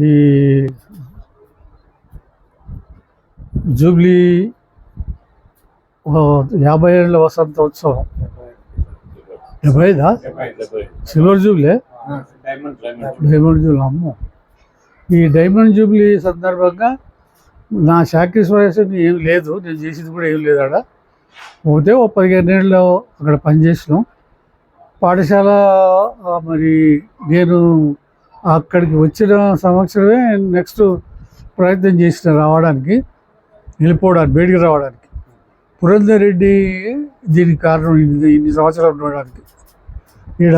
ఈ జూబ్లీ 50 ఏళ్ళ వసంతోత్సవం 75 silver Jubilee, diamond Jubilee. అమ్మో, ఈ డైమండ్ జూబ్లీ సందర్భంగా నా సాక్రిఫైస్ ఏం లేదు, నేను చేసింది కూడా ఏం లేదు. ఆడ పోతే 15 ఏళ్ళు అక్కడ పనిచేసినాం పాఠశాల. మరి నేను అక్కడికి వచ్చిన సంవత్సరమే నెక్స్ట్ ప్రయత్నం చేసిన రావడానికి, వెళ్ళిపోవడానికి, బయటికి రావడానికి. పురంధర్ రెడ్డి దీనికి కారణం, ఇన్ని సంవత్సరాలు ఉండడానికి. ఈడ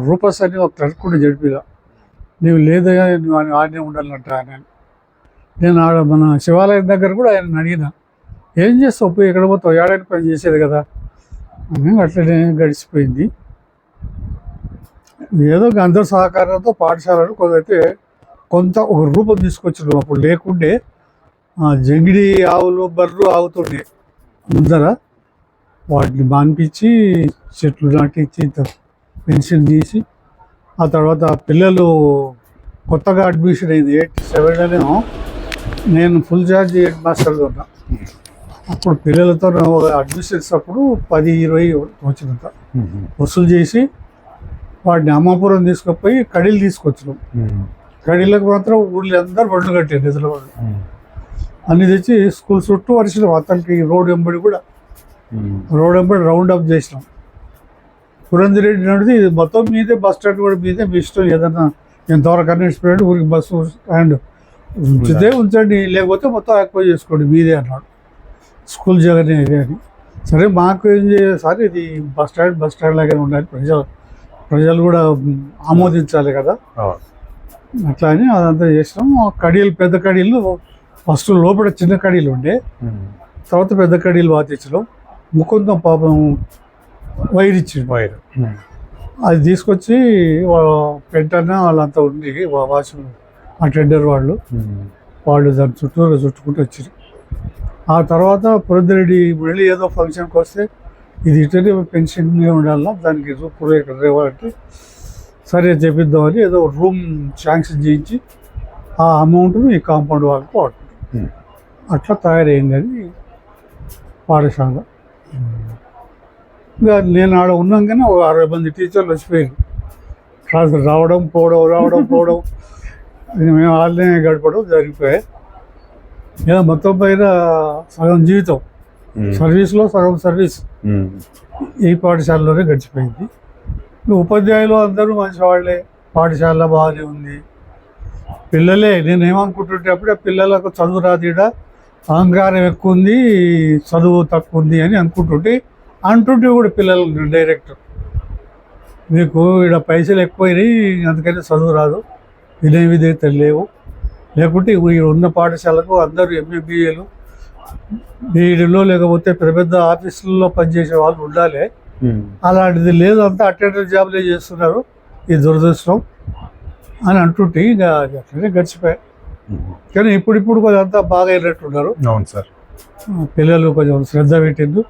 రూపస్ అని ఒక క్లర్క్ కూడా జడిపిలా, నువ్వు లేదయా నువ్వు ఆడనే ఉండాలంట ఆయన. నేను ఆడ మన శివాలయం దగ్గర కూడా ఆయన అడిగిన, ఏం చేస్తావు పోయి ఎక్కడ పోతావు, ఏడాది పని చేసేది కదా అని. అట్లనే గడిచిపోయింది. ఏదో అందరి సహకారంతో పాఠశాలను కొంత ఒక రూపం తీసుకొచ్చినాం. అప్పుడు లేకుండే జంగిడి ఆవులు, బర్రు ఆవుతుండే ముందర, వాటిని బానిపించి చెట్లు నాటించి పెన్షన్ తీసి, ఆ తర్వాత పిల్లలు కొత్తగా అడ్మిషన్ అయింది 87లోనేమో నేను ఫుల్ ఛార్జ్ హెడ్ మాస్టర్గా ఉన్నా. అప్పుడు పిల్లలతో అడ్మిషన్స్ అప్పుడు 10-20 వచ్చినంత వసూలు చేసి వాటిని అమ్మాపురం తీసుకుపోయి కడీలు తీసుకొచ్చినాం. కడీలకు మాత్రం ఊళ్ళో అందరూ బండ్లు కట్టారు, నిధుల వాళ్ళు అన్ని తెచ్చి స్కూల్ చుట్టూ వరిసినాం. అతనికి రోడ్ వెంబడి రౌండ్ అప్ చేసినాం. పురంధర్ రెడ్డి నడిది మొత్తం మీదే, బస్ స్టాండ్ కూడా మీదే, మీ ఇష్టం ఏదన్నా ఎంతవరకు అన్నిటిపోయాడు, ఊరికి బస్సు స్టాండ్ ఉంచితే ఉంచండి, లేకపోతే మొత్తం ఎక్కువ చేసుకోండి మీదే అన్నాడు. స్కూల్ జగనే అని. సరే మాకు ఏం చేయాలి సార్, ఇది బస్ స్టాండ్ లాగానే ఉండాలి, ప్రజలు కూడా ఆమోదించాలి కదా, అట్లా అని అదంతా చేసినాం. కడీలు, పెద్ద కడీలు ఫస్ట్ లోపల చిన్న కడీలు ఉండే, తర్వాత పెద్ద కడీలు వాతించడం. ముకుందం పాపం వైర్ ఇచ్చిండు, అది తీసుకొచ్చి పెంటన్న వాళ్ళంతా ఉండి వాచ్ అటెండర్ వాళ్ళు దాని చుట్టుకుంటూ వచ్చారు. ఆ తర్వాత పురంధర్ రెడ్డి మళ్ళీ ఏదో ఫంక్షన్కి వస్తే ఇది ఇటనే పెన్షన్ ఉండాలా, దానికి ఇక్కడ రేవాలంటే సరే చేపిద్దామని ఏదో రూమ్ శాంక్షన్ చేయించి ఆ అమౌంట్ను ఈ కాంపౌండ్ వాళ్ళకు వాడుకుంటాం. అట్లా తయారైంది అది పాఠశాల. ఇంకా నేను ఆడ ఉన్నాగానే ఒక 60 మంది టీచర్లు వచ్చిపోయారు. క్లాస్ రావడం పోవడం మేము వాళ్ళనే గడపడం జరిగిపోయాయి. ఏదో మొత్తం పైన సగం జీవితం సర్వీస్లో సగం సర్వీస్ ఈ పాఠశాలలోనే గడిచిపోయింది. ఉపాధ్యాయులు అందరూ మంచి వాళ్ళే, పాఠశాల బాగానే ఉంది. పిల్లలే, నేను ఏమనుకుంటుంటే అప్పుడే పిల్లలకు చదువు రాదీడ, అహంకారం ఎక్కువ ఉంది, చదువు తక్కువ ఉంది అని అంటుంటే కూడా పిల్లలు డైరెక్ట్ మీకు ఇక్కడ పైసలు ఎక్కువైనాయి అందుకని చదువు రాదు, విధేయత లేవు, లేకుంటే ఉన్న పాఠశాలకు అందరూ MBBAలు, బీఈడీలో లేకపోతే పెద్ద ఆఫీసుల్లో పనిచేసే వాళ్ళు ఉండాలి. అలాంటిది లేదు, అంతా అటెండర్ జాబ్లే చేస్తున్నారు, ఈ దురదృష్టం అని అంటుంటే ఇంకా అట్లనే గడిచిపోయాయి. కానీ ఇప్పుడు కొంచెం అంతా బాగా అయినట్టున్నారు. అవును సార్, పిల్లలు కొంచెం శ్రద్ధ పెట్టిండు.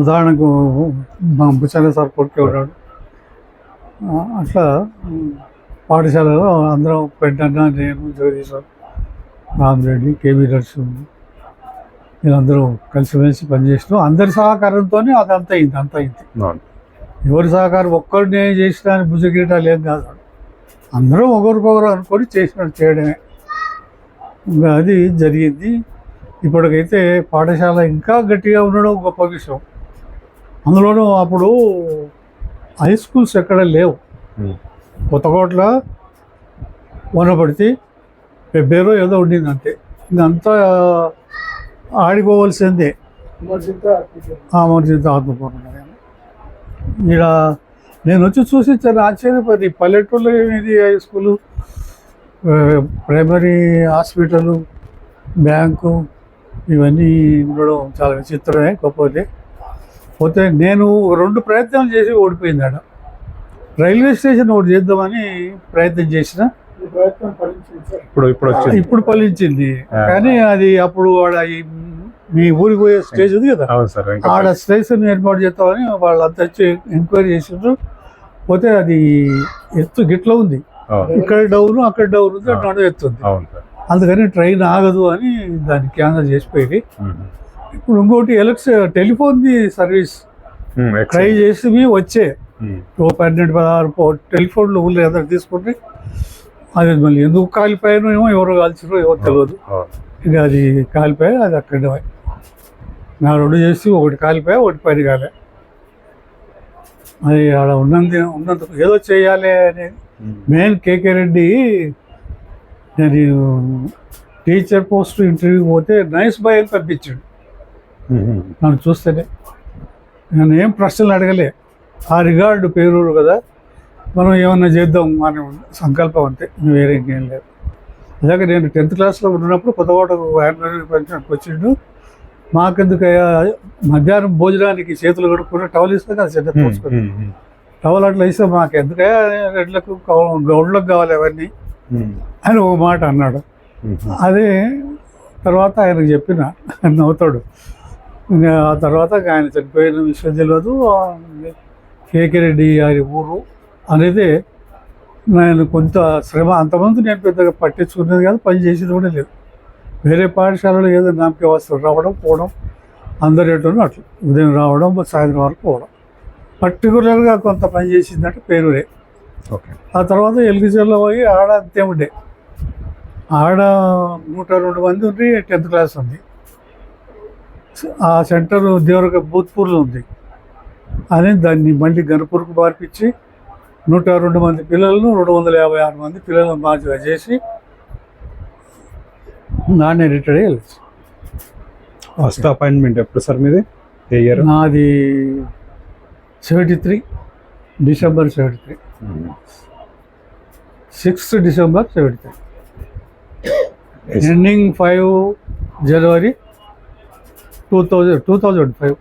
ఉదాహరణకు మా బుచ్చన్న సార్ కొడుకే ఉన్నాడు. అట్లా పాఠశాలలో అందరం పెంటన్న, నేను, జగదీశ్వర్, రామరెడ్డి, కేబీ నరసింహ వీళ్ళందరూ కలిసిమెలిసి పనిచేసినాం. అందరి సహకారంతో అదంతా అయింది. ఎవరి సహకారం ఒక్కరిని చేసినా అని భుజగిరీటాలు ఏం కాదు, అందరం ఒకరికొకరు అనుకొని చేయడమే. ఇంకా అది జరిగింది. ఇప్పటికైతే పాఠశాల ఇంకా గట్టిగా ఉండడం గొప్ప విషయం. అందులోనూ అప్పుడు హై స్కూల్స్ ఎక్కడ లేవు. కొత్తకోట్ల, వనపర్తి, పెబ్బేరో ఏదో ఉండింది అంతే. ఇంకంతా ఆడిపోవలసిందే. అమర్జిత ఆత్మపూర్ణ ఇక్కడ నేను వచ్చి చూసి చాలా ఆశ్చర్యపోయింది. పల్లెటూరులో ఇది high school, primary hospital, bank ఇవన్నీ ఉండడం చాలా విచిత్రమే. పోతే నేను 2 ప్రయత్నాలు చేసి ఓడిపోయింది. ఆడ రైల్వే స్టేషన్ ఒకటి చేద్దామని ప్రయత్నం చేసిన, ఇప్పుడు ఫలించింది. కానీ అది అప్పుడు ఆడ మీ ఊరికి పోయే స్టేజ్ ఉంది కదా, ఆడ స్టేషన్ ఏర్పాటు చేద్దామని వాళ్ళంతా వచ్చి ఎంక్వైరీ చేసిండ్రు. పోతే అది ఎత్తు గిట్ల ఉంది, ఇక్కడ డౌన్ అక్కడ డౌన్ ఉంది, అటు నడువు ఎత్తుంది. అవును సార్. అందుకని ట్రైన్ ఆగదు అని దాన్ని క్యాన్సల్ చేసిపోయి ఇప్పుడు ఇంకోటి టెలిఫోన్ది సర్వీస్ ట్రై చేసి వచ్చే 12-16 టెలిఫోన్లు ఊళ్ళో ఎదురు తీసుకుంటే అది మళ్ళీ ఎందుకు కాలిపోయానో ఏమో, ఎవరు కాల్చారో ఏమో తెలియదు. ఇక అది కాలిపోయా, అది అక్కడ నా 2 చేసి ఒకటి కాలిపోయా, ఒకటి పని కాలే. అది ఆడ ఉన్నందుకు ఏదో చేయాలి అనేది మెయిన్. కేకే రెడ్డి నేను టీచర్ పోస్ట్ ఇంటర్వ్యూ పోతే నైస్ బాయ్ అని పంపించాడు నన్ను చూస్తేనే. నేను ఏం ప్రశ్నలు అడగలే, ఆ రిగార్డు పేరూరు కదా, మనం ఏమన్నా చేద్దాం అని సంకల్పం అంతే, వేరే ఇంకేం లేదు. అలాగే నేను 10th క్లాస్లో ఉన్నప్పుడు కొత్తకోటకు యాన్యువల్ ఫంక్షన్కి వచ్చిండు. మాకెందుకయ్యా మధ్యాహ్నం భోజనానికి చేతులు కడుక్కుని టవల్ ఇస్తే కదా చెడ్డ పోసుకొని, టవల్ అట్లా ఇస్తే మాకు ఎందుకయ్యా రెడ్లకు గౌడ్లకు కావాలి అవన్నీ అని ఒక మాట అన్నాడు. అదే తర్వాత ఆయనకు చెప్పిన నవ్వుతాడు. ఇంకా ఆ తర్వాత ఆయన చనిపోయిన విషయం తెలియదు. కేకే రెడ్డి గారి ఊరు అనేది నేను కొంత శ్రమ, అంతమంది నేను పెద్దగా పట్టించుకునేది కాదు, పని చేసేది కూడా లేదు. వేరే పాఠశాలలో ఏదో నామకే వస్తారు, రావడం పోవడం, అందరు ఎటును అట్లా ఉదయం రావడం సాయంత్రం వరకు పోవడం. పర్టికులర్గా కొంత పని చేసిందంటే పేరురే. ఓకే. ఆ తర్వాత ఎల్గిజర్లో పోయి ఆడ అంతే ఉండే, ఆడ 102 మంది ఉంది, 10th క్లాస్ ఉంది. ఆ సెంటర్ దేవరగ భూత్పూర్లో ఉంది అని దాన్ని మళ్ళీ గణపూర్కు మార్పించి 102 మంది పిల్లలను 256 మంది పిల్లలను మార్చిగా చేసి నాన్నే రిటైర్డ్ అయ్యి వెళ్ళచ్చు. ఫస్ట్ అపాయింట్మెంట్ ఎప్పుడు సార్ మీది? ఏ ఇయర్? నాది 73 డిసెంబర్ 73, 6th డిసెంబర్ 73, ఎండింగ్ 5 జనవరి 2005.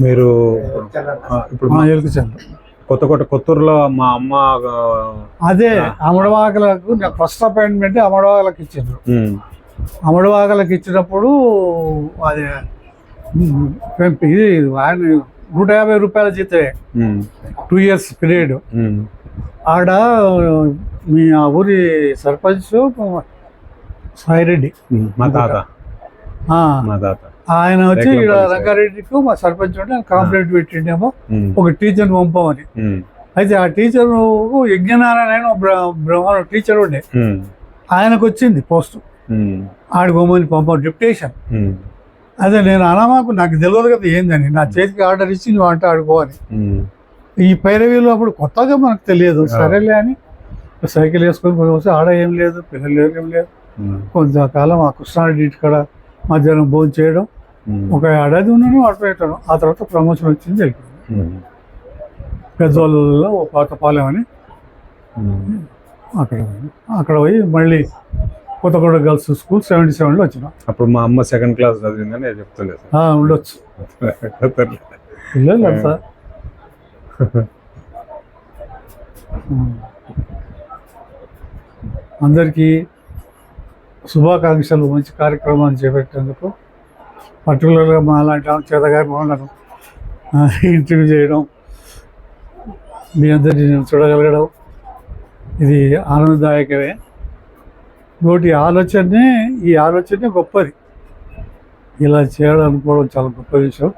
మీరు ఇప్పుడు కొత్తూరులో మా అమ్మ అదే అమడవాకలకు నాకు ఫస్ట్ అపాయింట్మెంట్ అమడవాకలకు ఇచ్చిండ్రు. అమడవాకలకు ఇచ్చినప్పుడు అది ఇది ఆయన 150 రూపాయల జీతమే, 2 years పీరియడ్. ఆడ మీ ఆ ఊరి సర్పంచ్ సాయిరెడ్డి మా తాత, ఆయన వచ్చి ఇక్కడ రంగారెడ్డికి మా సర్పంచ్ ఉంటే కాంప్లైంట్ పెట్టిండేమో ఒక టీచర్ని పంపమని. అయితే ఆ టీచర్ యజ్ఞనారాయణ బ్రహ్మ టీచర్ ఉండే, ఆయనకు వచ్చింది పోస్టు, ఆడుకోమని పంపం డిప్యుటేషన్. అదే నేను అనమాకు నాకు తెలియదు కదా ఏందని, నా చేతికి ఆర్డర్ ఇచ్చి నువ్వు అంటే ఆడుకోవాలి. ఈ పైరవీలో అప్పుడు కొత్తగా మనకు తెలియదు, సరేలే అని సైకిల్ వేసుకొని కొంచెం వస్తే ఆడ ఏం లేదు, పిల్లలు ఏం లేదు. కొంతకాలం ఆ కృష్ణారెడ్డి ఇక్కడ మధ్యాహ్నం భోజనం చేయడం, ఒక ఏడాది ఉన్నాను అటు పెట్టడం. ఆ తర్వాత ప్రమోషన్ వచ్చింది వెళ్ళిపోయింది. పెద్దవాళ్ళలో పాతపాలెం అని అక్కడ పోయి మళ్ళీ కొత్తగూడ గర్ల్స్ స్కూల్ 77లో వచ్చిన. అప్పుడు మా అమ్మ 2nd క్లాస్ చదివిందని చెప్తలేదు. ఉండొచ్చు పిల్లలు అంతా. అందరికీ శుభాకాంక్షలు, మంచి కార్యక్రమాన్ని చేపట్టేందుకు. పర్టికులర్గా మా అలాంటి చేతగారి మోహన్ ఇంటర్వ్యూ చేయడం, మీ అందరినీ నేను చూడగలగడం ఇది ఆనందదాయకమే. ఇంకోటి ఈ ఆలోచనే గొప్పది, ఇలా చేయడం అనుకోవడం చాలా గొప్ప విషయం.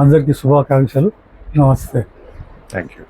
అందరికీ శుభాకాంక్షలు. నమస్తే. Thank you.